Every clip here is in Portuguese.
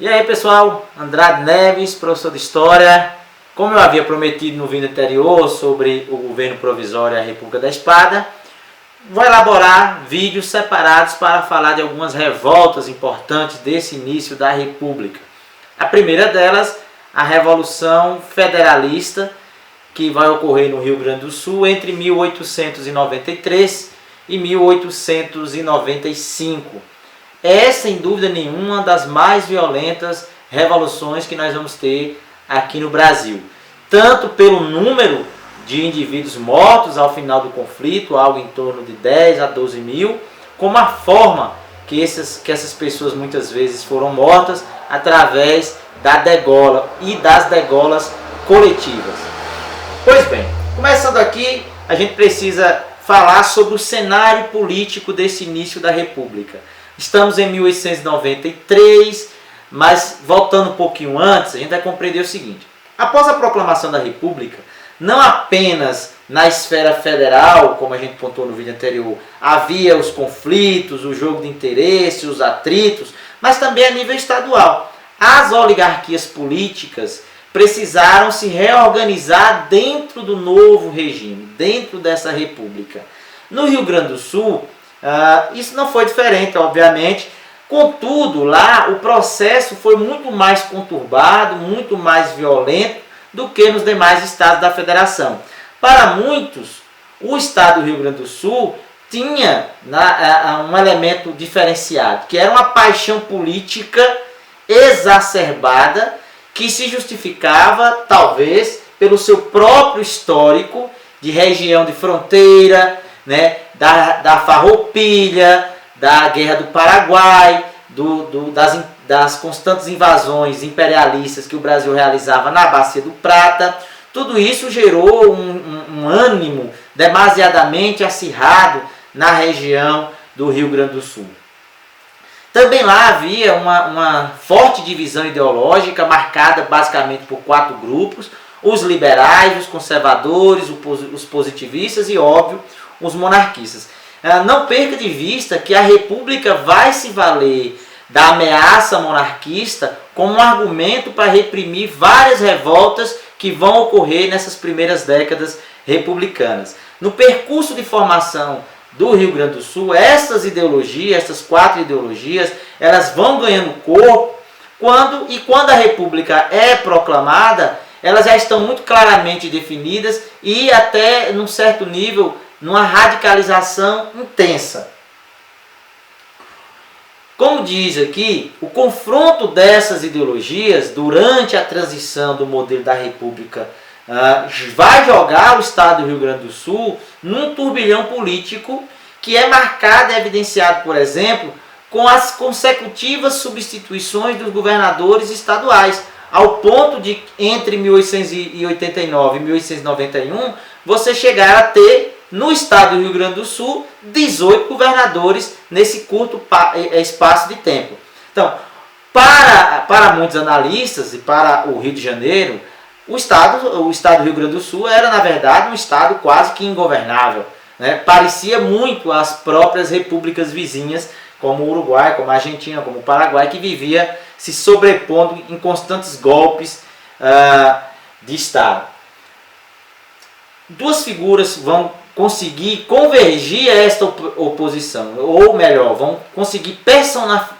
E aí pessoal, Andrade Neves, professor de História. Como eu havia prometido no vídeo anterior sobre o governo provisório e a República da Espada, vou elaborar vídeos separados para falar de algumas revoltas importantes desse início da República. A primeira delas, a Revolução Federalista, que vai ocorrer no Rio Grande do Sul entre 1893 e 1895. É, sem dúvida nenhuma, uma das mais violentas revoluções que nós vamos ter aqui no Brasil. Tanto pelo número de indivíduos mortos ao final do conflito, algo em torno de 10 a 12 mil, como a forma que essas pessoas muitas vezes foram mortas através da degola e das degolas coletivas. Pois bem, começando aqui, a gente precisa falar sobre o cenário político desse início da República. Estamos em 1893, mas voltando um pouquinho antes, a gente vai compreender o seguinte. Após a proclamação da República, não apenas na esfera federal, como a gente pontuou no vídeo anterior, havia os conflitos, o jogo de interesse, os atritos, mas também a nível estadual. As oligarquias políticas precisaram se reorganizar dentro do novo regime, dentro dessa república. No Rio Grande do Sul, isso não foi diferente, obviamente. Contudo, lá o processo foi muito mais conturbado, muito mais violento do que nos demais estados da federação. Para muitos, o estado do Rio Grande do Sul tinha um elemento diferenciado, que era uma paixão política exacerbada, que se justificava, talvez, pelo seu próprio histórico de região de fronteira, né, da Farroupilha, da Guerra do Paraguai, das constantes invasões imperialistas que o Brasil realizava na Bacia do Prata. Tudo isso gerou um ânimo demasiadamente acirrado na região do Rio Grande do Sul. Também lá havia uma forte divisão ideológica marcada basicamente por 4 grupos: os liberais, os conservadores, os positivistas e, óbvio, os monarquistas. Não perca de vista que a República vai se valer da ameaça monarquista como um argumento para reprimir várias revoltas que vão ocorrer nessas primeiras décadas republicanas. No percurso de formação do Rio Grande do Sul, essas ideologias, essas 4 ideologias, elas vão ganhando corpo quando a República é proclamada, elas já estão muito claramente definidas e até, num certo nível, numa radicalização intensa. Como diz aqui, o confronto dessas ideologias durante a transição do modelo da República vai jogar o estado do Rio Grande do Sul num turbilhão político que é marcado e evidenciado, por exemplo, com as consecutivas substituições dos governadores estaduais, ao ponto de, entre 1889 e 1891, você chegar a ter, no estado do Rio Grande do Sul, 18 governadores nesse curto espaço de tempo. Então, para muitos analistas e para o Rio de Janeiro, o estado do Rio Grande do Sul era, na verdade, um estado quase que ingovernável, né? Parecia muito às próprias repúblicas vizinhas, como o Uruguai, como a Argentina, como o Paraguai, que vivia se sobrepondo em constantes golpes de Estado. Duas figuras vão conseguir convergir a esta oposição, ou melhor, vão conseguir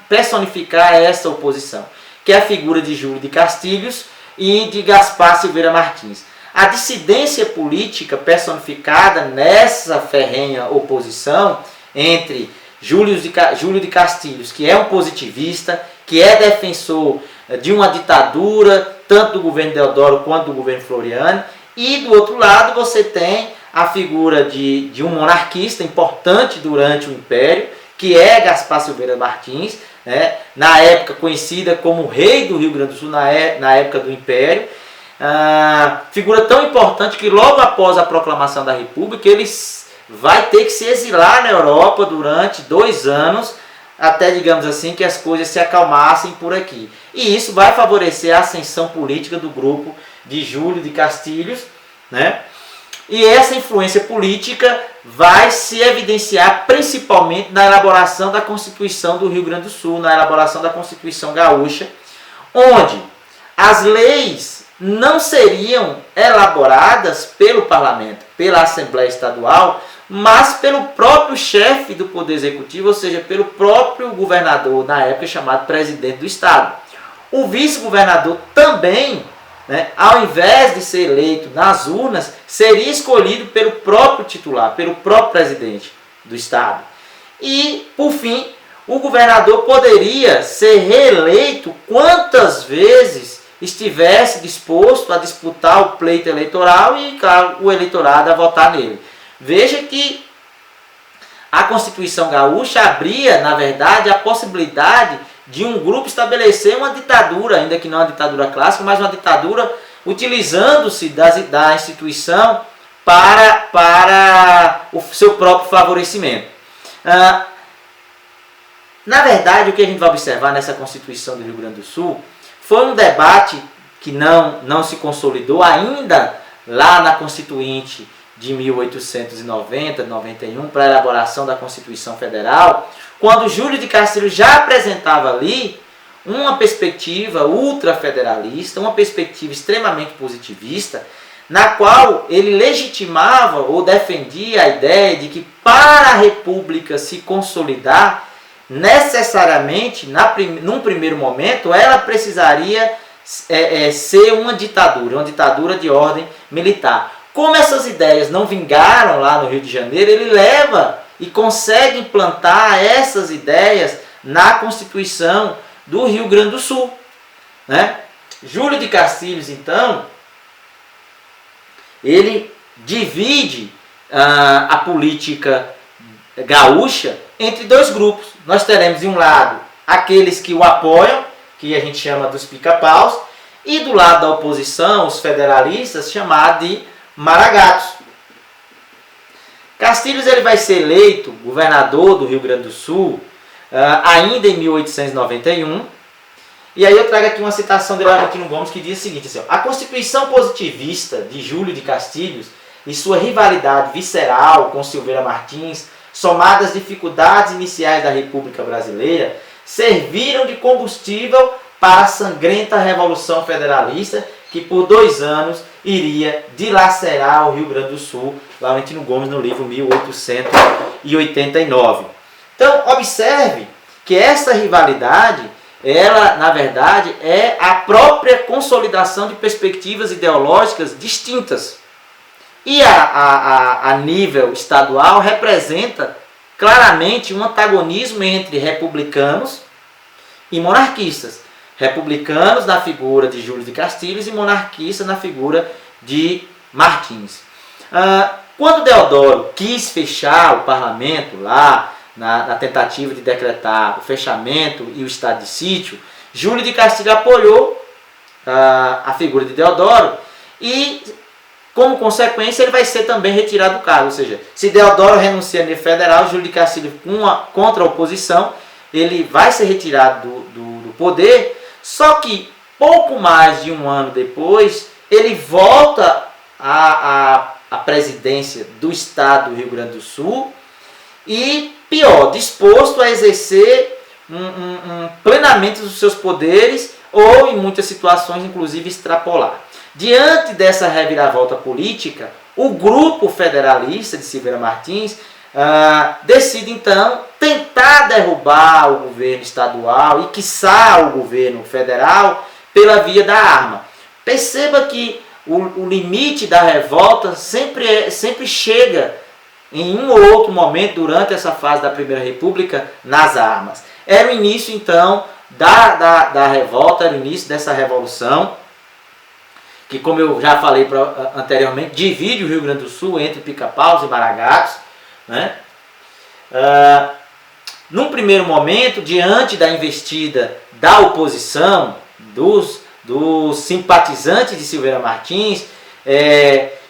personificar esta oposição, que é a figura de Júlio de Castilhos e de Gaspar Silveira Martins. A dissidência política personificada nessa ferrenha oposição entre Júlio de Castilhos, que é um positivista, que é defensor de uma ditadura, tanto do governo Deodoro quanto do governo Floriano, e do outro lado você tem a figura de um monarquista importante durante o Império, que é Gaspar Silveira Martins, né, na época conhecida como rei do Rio Grande do Sul, na época do Império. Figura tão importante que logo após a proclamação da República ele vai ter que se exilar na Europa durante 2 anos, até, digamos assim, que as coisas se acalmassem por aqui. E isso vai favorecer a ascensão política do grupo de Júlio de Castilhos, né? E essa influência política vai se evidenciar principalmente na elaboração da Constituição do Rio Grande do Sul, na elaboração da Constituição Gaúcha, onde as leis não seriam elaboradas pelo parlamento, pela Assembleia Estadual, mas pelo próprio chefe do Poder Executivo, ou seja, pelo próprio governador, na época chamado presidente do Estado. O vice-governador também, né, ao invés de ser eleito nas urnas, seria escolhido pelo próprio titular, pelo próprio presidente do Estado. E, por fim, o governador poderia ser reeleito quantas vezes estivesse disposto a disputar o pleito eleitoral e, claro, o eleitorado a votar nele. Veja que a Constituição Gaúcha abria, na verdade, a possibilidade de um grupo estabelecer uma ditadura, ainda que não uma ditadura clássica, mas uma ditadura utilizando-se da instituição para o seu próprio favorecimento. Na verdade, o que a gente vai observar nessa Constituição do Rio Grande do Sul foi um debate que não se consolidou ainda lá na Constituinte de 1890, 91, para a elaboração da Constituição Federal, quando Júlio de Castilhos já apresentava ali uma perspectiva ultrafederalista, uma perspectiva extremamente positivista, na qual ele legitimava ou defendia a ideia de que para a República se consolidar, necessariamente, num primeiro momento, ela precisaria ser uma ditadura de ordem militar. Como essas ideias não vingaram lá no Rio de Janeiro, ele leva e consegue implantar essas ideias na Constituição do Rio Grande do Sul, né? Júlio de Castilhos, então, ele divide a política gaúcha entre dois grupos. Nós teremos, de um lado, aqueles que o apoiam, que a gente chama dos pica-paus, e do lado da oposição, os federalistas, chamados de maragatos. Castilhos ele vai ser eleito governador do Rio Grande do Sul ainda em 1891. E aí eu trago aqui uma citação de Laurentino Gomes que diz o seguinte: assim, a Constituição positivista de Júlio de Castilhos e sua rivalidade visceral com Silveira Martins, somadas às dificuldades iniciais da República Brasileira, serviram de combustível para a sangrenta Revolução Federalista que por 2 anos iria dilacerar o Rio Grande do Sul. Laurentino Gomes no livro 1889. Então, observe que essa rivalidade, ela, na verdade, é a própria consolidação de perspectivas ideológicas distintas. E a nível estadual representa claramente um antagonismo entre republicanos e monarquistas. Republicanos na figura de Júlio de Castilhos e monarquistas na figura de Martins. Quando Deodoro quis fechar o parlamento lá, na tentativa de decretar o fechamento e o estado de sítio, Júlio de Castilhos apoiou a figura de Deodoro e, como consequência, ele vai ser também retirado do cargo. Ou seja, se Deodoro renuncia a nível federal, Júlio de Castilhos, contra a oposição, ele vai ser retirado do poder. Só que, pouco mais de 1 ano depois, ele volta à presidência do Estado do Rio Grande do Sul e, pior, disposto a exercer plenamente os seus poderes ou, em muitas situações, inclusive extrapolar. Diante dessa reviravolta política, o grupo federalista de Silveira Martins decide, então, tentar derrubar o governo estadual e, quiçá, o governo federal pela via da arma. Perceba que o limite da revolta sempre chega em um ou outro momento durante essa fase da Primeira República nas armas. Era o início, então, da revolta, era o início dessa revolução, que, como eu já falei anteriormente, divide o Rio Grande do Sul entre pica-paus e maragatos, né? Num primeiro momento, diante da investida da oposição, dos simpatizantes de Silveira Martins,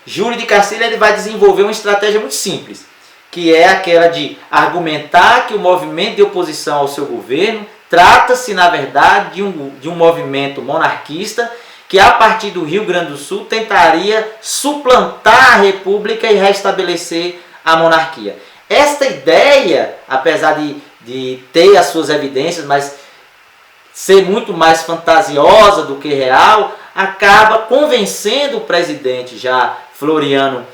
Júlio de Castilhos ele vai desenvolver uma estratégia muito simples, que é aquela de argumentar que o movimento de oposição ao seu governo trata-se, na verdade, de um movimento monarquista que, a partir do Rio Grande do Sul, tentaria suplantar a República e restabelecer a monarquia. Esta ideia, apesar de ter as suas evidências, mas ser muito mais fantasiosa do que real, acaba convencendo o presidente já Floriano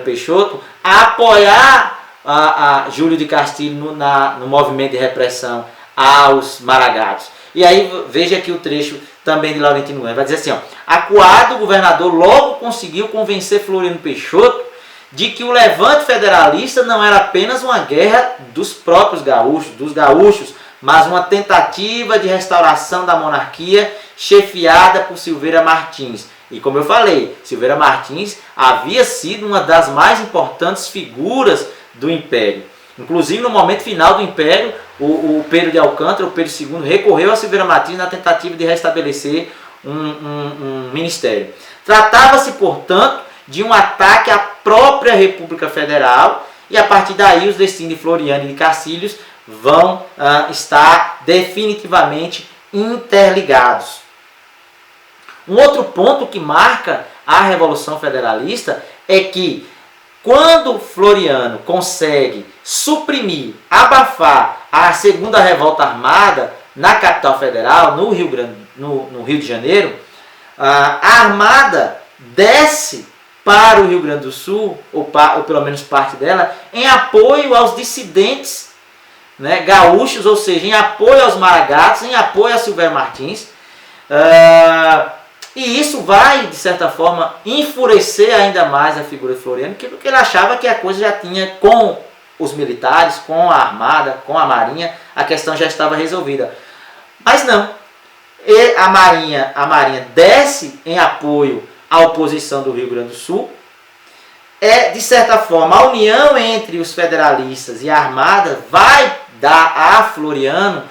Peixoto a apoiar a Júlio de Castilho no movimento de repressão aos maragatos. E aí veja aqui o trecho também de Laurentino Gomes, vai dizer assim, ó, acuado, o governador logo conseguiu convencer Floriano Peixoto de que o levante federalista não era apenas uma guerra dos próprios gaúchos, mas uma tentativa de restauração da monarquia chefiada por Silveira Martins. E como eu falei, Silveira Martins havia sido uma das mais importantes figuras do Império. Inclusive, no momento final do Império, o Pedro de Alcântara, o Pedro II, recorreu a Silveira Martins na tentativa de restabelecer um ministério. Tratava-se, portanto, de um ataque à própria República Federal, e a partir daí os destinos de Floriano e de Cacílios vão estar definitivamente interligados. Um outro ponto que marca a Revolução Federalista é que quando Floriano consegue suprimir, abafar a segunda revolta armada na capital federal, no Rio de Janeiro, a armada desce para o Rio Grande do Sul, ou pelo menos parte dela, em apoio aos dissidentes, né, gaúchos, ou seja, em apoio aos maragatos, em apoio a Silveira Martins. E isso vai, de certa forma, enfurecer ainda mais a figura de Floriano, porque ele achava que a coisa já tinha, com os militares, com a armada, com a marinha, a questão já estava resolvida. Mas não. E a marinha desce em apoio à oposição do Rio Grande do Sul. De certa forma, a união entre os federalistas e a armada vai dar a Floriano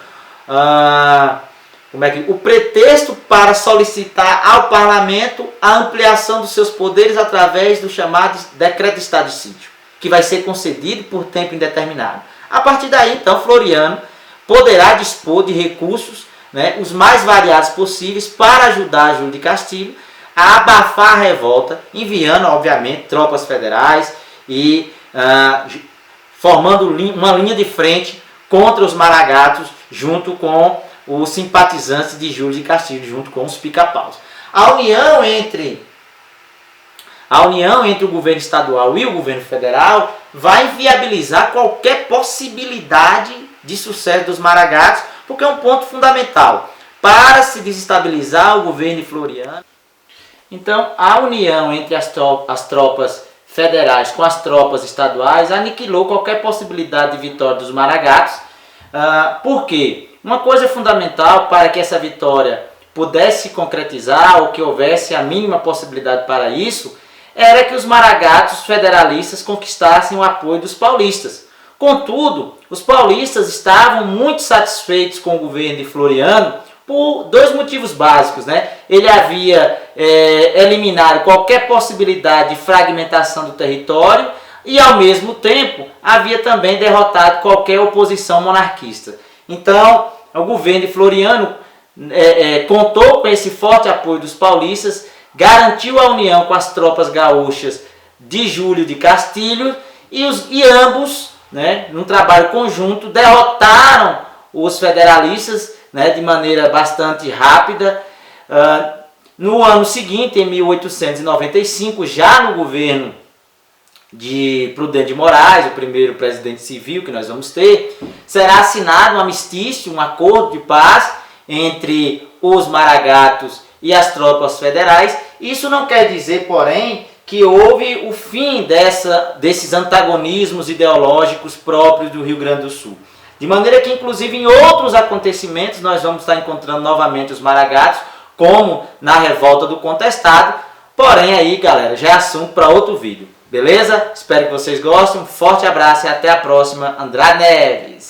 o pretexto para solicitar ao parlamento a ampliação dos seus poderes através do chamado decreto de estado de sítio, que vai ser concedido por tempo indeterminado. A partir daí, então, Floriano poderá dispor de recursos, né, os mais variados possíveis para ajudar Júlio de Castilho a abafar a revolta, enviando, obviamente, tropas federais e formando uma linha de frente contra os maragatos, junto com os simpatizantes de Júlio de Castilho, junto com os pica-paus. A união entre o governo estadual e o governo federal vai inviabilizar qualquer possibilidade de sucesso dos maragatos, porque é um ponto fundamental para se desestabilizar o governo de Floriano. Então, a união entre as tropas federais com as tropas estaduais aniquilou qualquer possibilidade de vitória dos maragatos. Por quê? Uma coisa fundamental para que essa vitória pudesse se concretizar, ou que houvesse a mínima possibilidade para isso, era que os maragatos federalistas conquistassem o apoio dos paulistas. Contudo, os paulistas estavam muito satisfeitos com o governo de Floriano por dois motivos básicos, né? Ele havia eliminado qualquer possibilidade de fragmentação do território e, ao mesmo tempo, havia também derrotado qualquer oposição monarquista. Então, o governo de Floriano contou com esse forte apoio dos paulistas, garantiu a união com as tropas gaúchas de Júlio de Castilho e ambos, né, num trabalho conjunto, derrotaram os federalistas, né, de maneira bastante rápida. No ano seguinte, em 1895, já no governo de Prudente de Moraes, o primeiro presidente civil que nós vamos ter, será assinado um armistício, um acordo de paz entre os maragatos e as tropas federais. Isso não quer dizer, porém, que houve o fim desses antagonismos ideológicos próprios do Rio Grande do Sul. De maneira que, inclusive, em outros acontecimentos, nós vamos estar encontrando novamente os maragatos, como na revolta do Contestado. Porém, aí, galera, já é assunto para outro vídeo. Beleza? Espero que vocês gostem. Um forte abraço e até a próxima. Andrade Neves.